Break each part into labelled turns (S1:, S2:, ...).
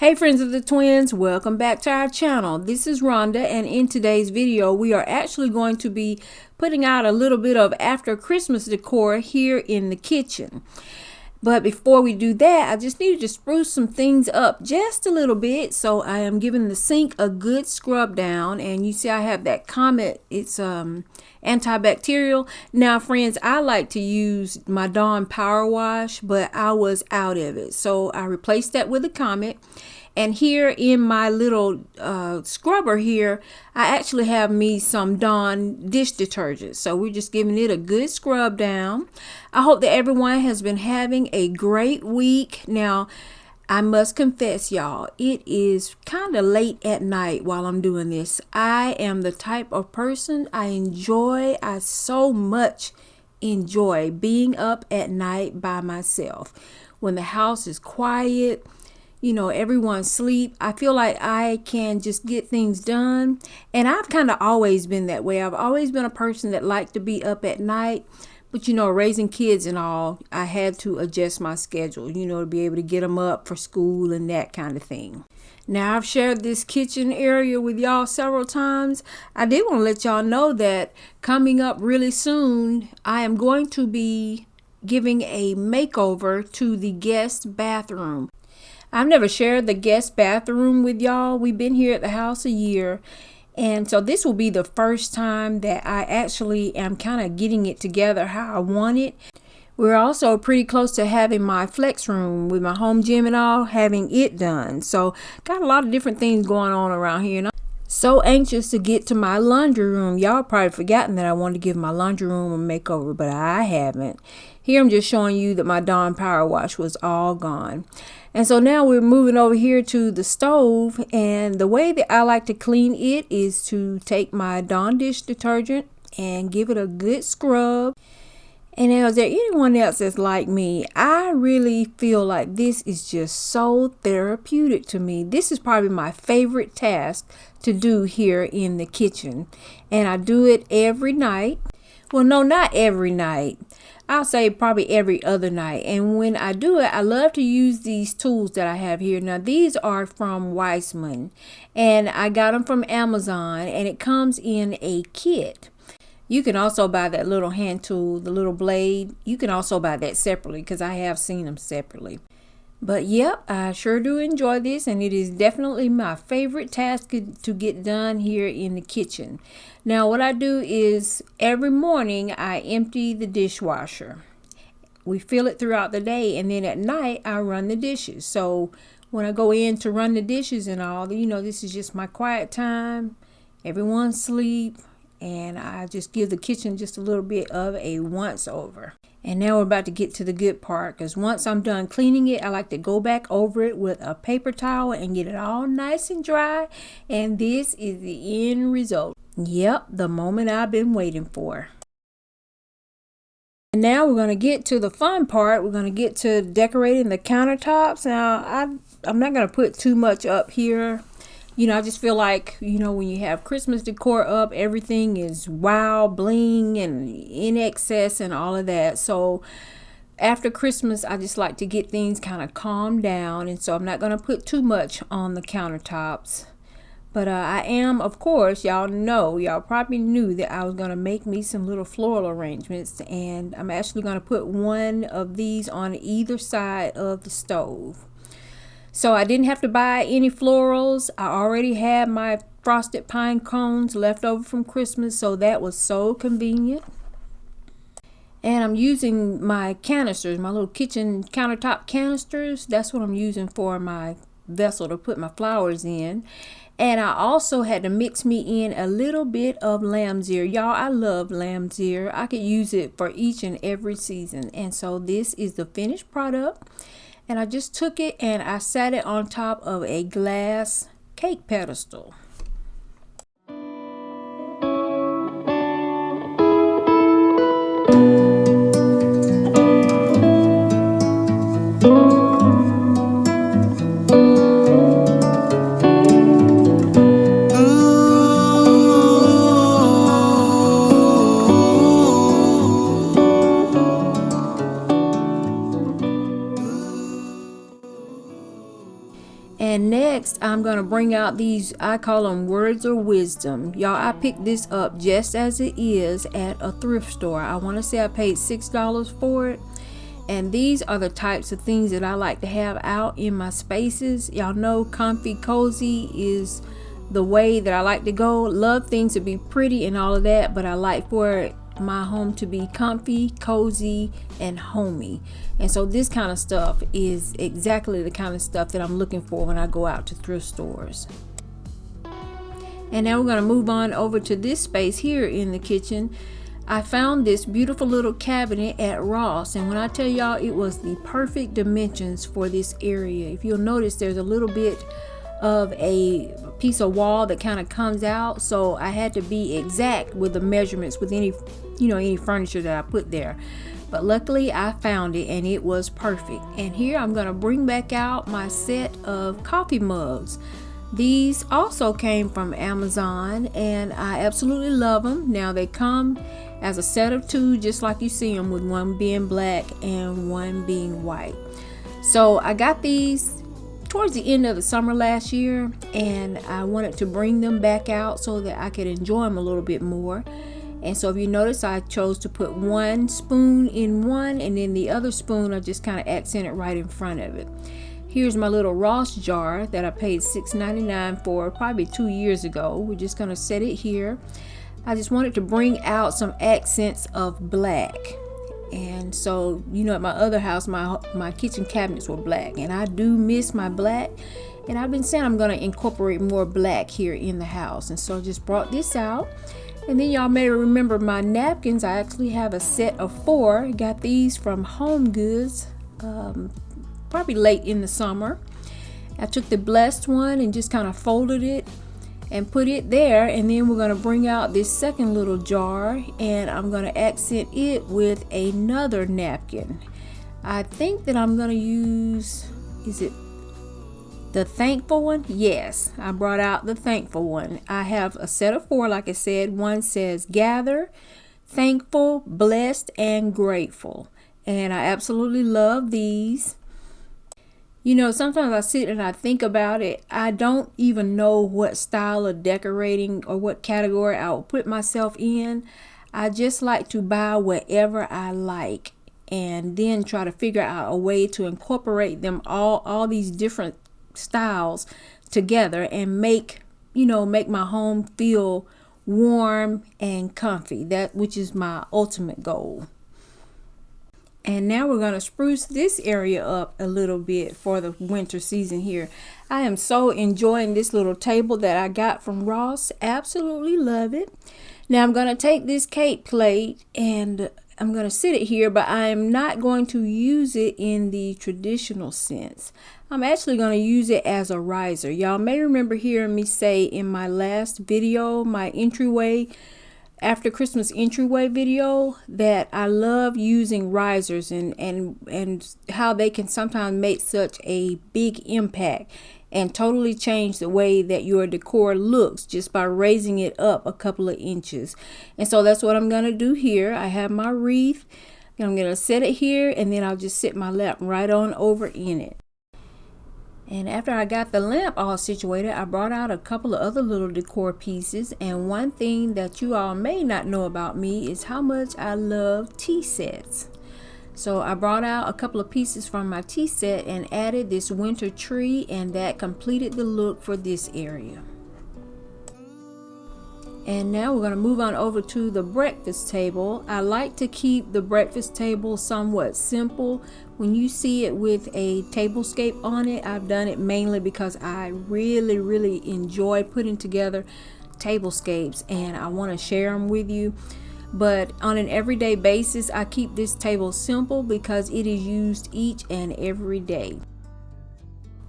S1: Hey friends of the twins, welcome back to our channel. This is Rhonda, and in today's video we are actually going to be putting out a little bit of after Christmas decor here in the kitchen. But before we do that, I just needed to spruce some things up just a little bit. So I am giving the sink a good scrub down, and you see I have that Comet. It's antibacterial. Now friends, I like to use my Dawn Power Wash, but I was out of it, so I replaced that with a Comet. And here in my little scrubber here, I actually have me some Dawn dish detergent. So we're just giving it a good scrub down. I hope that everyone has been having a great week. Now, I must confess, y'all, it is kind of late at night while I'm doing this. I am the type of person I so much enjoy being up at night by myself. When the house is quiet, you know, everyone's asleep, I feel like I can just get things done. And I've kind of always been that way. I've always been a person that liked to be up at night. But, you know, raising kids and all, I had to adjust my schedule, you know, to be able to get them up for school and that kind of thing. Now, I've shared this kitchen area with y'all several times. I did want to let y'all know that coming up really soon, I am going to be giving a makeover to the guest bathroom. I've never shared the guest bathroom with y'all. We've been here at the house a year. And so this will be the first time that I actually am kind of getting it together how I want it. We're also pretty close to having my flex room with my home gym and all, having it done. So got a lot of different things going on around here. And I'm so anxious to get to my laundry room. Y'all probably forgotten that I wanted to give my laundry room a makeover, but I haven't. Here I'm just showing you that my Dawn Power Wash was all gone. And so now we're moving over here to the stove, and the way that I like to clean it is to take my Dawn dish detergent and give it a good scrub. And now, is there anyone else that's like me? I really feel like this is just so therapeutic to me. This is probably my favorite task to do here in the kitchen, and I do it every night. Well, no, not every night. I'll say probably every other night. And when I do it, I love to use these tools that I have here. Now, these are from Weissman, and I got them from Amazon, and it comes in a kit. You can also buy that little hand tool, the little blade. You can also buy that separately because I have seen them separately. But yep, I sure do enjoy this, and it is definitely my favorite task to get done here in the kitchen. Now, what I do is every morning I empty the dishwasher. We fill it throughout the day, and then at night I run the dishes. So when I go in to run the dishes and all, you know, this is just my quiet time. Everyone's asleep, and I just give the kitchen just a little bit of a once over. And now we're about to get to the good part, because once I'm done cleaning it, I like to go back over it with a paper towel and get it all nice and dry. And this is the end result. Yep, the moment I've been waiting for. And now we're going to get to the fun part. We're going to get to decorating the countertops. Now, I'm not going to put too much up here. You know, I just feel like, you know, when you have Christmas decor up, everything is wow, bling, and in excess and all of that. So after Christmas, I just like to get things kind of calmed down. And so I'm not going to put too much on the countertops. But I am, of course, y'all probably knew that I was going to make me some little floral arrangements. And I'm actually going to put one of these on either side of the stove. So I didn't have to buy any florals. I already had my frosted pine cones left over from Christmas, so that was so convenient. And I'm using my canisters, my little kitchen countertop canisters. That's what I'm using for my vessel to put my flowers in. And I also had to mix me in a little bit of lamb's ear. Y'all, I love lamb's ear. I could use it for each and every season. And so this is the finished product. And I just took it and I sat it on top of a glass cake pedestal. And next, I'm going to bring out these, I call them words of wisdom. Y'all, I picked this up just as it is at a thrift store. I want to say I paid $6 for it. And these are the types of things that I like to have out in my spaces. Y'all know comfy, cozy is the way that I like to go. Love things to be pretty and all of that, but I like for my home to be comfy, cozy, and homey. And so this kind of stuff is exactly the kind of stuff that I'm looking for when I go out to thrift stores. And now we're going to move on over to this space here in the kitchen. I found this beautiful little cabinet at Ross, and when I tell y'all, it was the perfect dimensions for this area. If you'll notice, there's a little bit of a piece of wall that kind of comes out, so I had to be exact with the measurements with any furniture that I put there. But luckily I found it and it was perfect. And here I'm going to bring back out my set of coffee mugs. These also came from Amazon and I absolutely love them. Now they come as a set of two, just like you see them, with one being black and one being white. So I got these towards the end of the summer last year, and I wanted to bring them back out so that I could enjoy them a little bit more. And so if you notice, I chose to put one spoon in one, and then the other spoon I just kind of accented right in front of it. Here's my little Ross jar that I paid $6.99 for probably 2 years ago. We're just going to set it here. I just wanted to bring out some accents of black. And so, at my other house, my kitchen cabinets were black, and I do miss my black. And I've been saying I'm going to incorporate more black here in the house. And so I just brought this out. And then y'all may remember my napkins. I actually have a set of 4. Got these from Home Goods, probably late in the summer. I took the blessed one and just kind of folded it and put it there, and then we're going to bring out this second little jar and I'm going to accent it with another napkin. I think that I'm going to use, is it the thankful one? Yes, I brought out the thankful one. I have a set of 4, like I said. One says gather, thankful, blessed, and grateful, and I absolutely love these. Sometimes I sit and I think about it. I don't even know what style of decorating or what category I will put myself in. I just like to buy whatever I like and then try to figure out a way to incorporate them all these different styles together and make my home feel warm and comfy, which is my ultimate goal. And now we're going to spruce this area up a little bit for the winter season here. I am so enjoying this little table that I got from Ross. Absolutely love it. Now I'm going to take this cake plate and I'm going to sit it here, but I am not going to use it in the traditional sense. I'm actually going to use it as a riser. Y'all may remember hearing me say in my last video, my entryway, after Christmas entryway video, that I love using risers and how they can sometimes make such a big impact and totally change the way that your decor looks just by raising it up a couple of inches. And so that's what I'm going to do here. I have my wreath and I'm going to set it here, and then I'll just sit my lamp right on over in it. And after I got the lamp all situated, I brought out a couple of other little decor pieces. And one thing that you all may not know about me is how much I love tea sets. So I brought out a couple of pieces from my tea set and added this winter tree, and that completed the look for this area. And now we're going to move on over to the breakfast table. I like to keep the breakfast table somewhat simple. When you see it with a tablescape on it, I've done it mainly because I really enjoy putting together tablescapes and I want to share them with you. But on an everyday basis, I keep this table simple because it is used each and every day.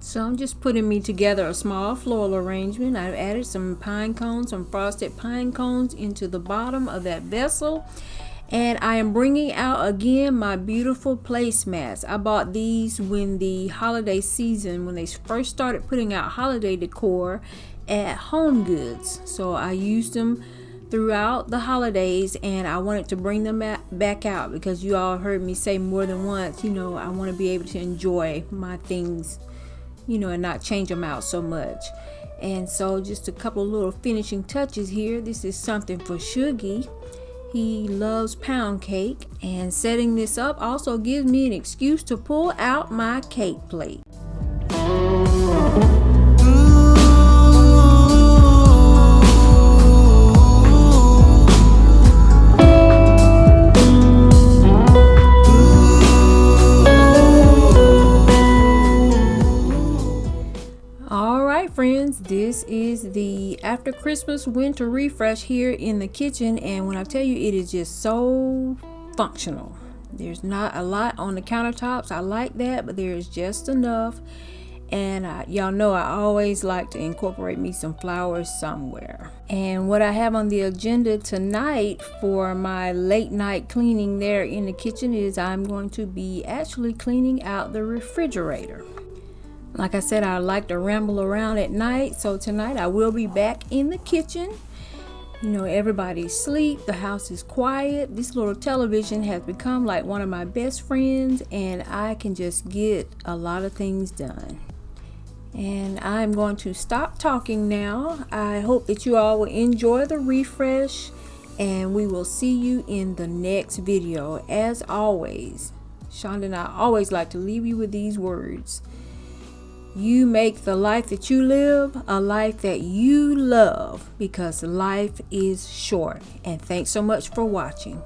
S1: So I'm just putting me together a small floral arrangement. I've added some pine cones, some frosted pine cones into the bottom of that vessel. And I am bringing out again my beautiful placemats. I bought these when the holiday season, when they first started putting out holiday decor at Home Goods. So I used them throughout the holidays, and I wanted to bring them back out because you all heard me say more than once, I want to be able to enjoy my things and not change them out so much. And so just a couple little finishing touches here. This is something for Shuggy. He loves pound cake, and setting this up also gives me an excuse to pull out my cake plate. Friends, this is the after Christmas winter refresh here in the kitchen, and when I tell you, it is just so functional. There's not a lot on the countertops. I like that, but there is just enough. And y'all know I always like to incorporate me some flowers somewhere. And what I have on the agenda tonight for my late night cleaning there in the kitchen is I'm going to be actually cleaning out the refrigerator. Like I said, I like to ramble around at night, so tonight I will be back in the kitchen. Everybody's asleep, the house is quiet. This little television has become like one of my best friends, and I can just get a lot of things done. And I'm going to stop talking now. I hope that you all will enjoy the refresh, and we will see you in the next video. As always, Shonda and I always like to leave you with these words. You make the life that you live a life that you love, because life is short. And thanks so much for watching.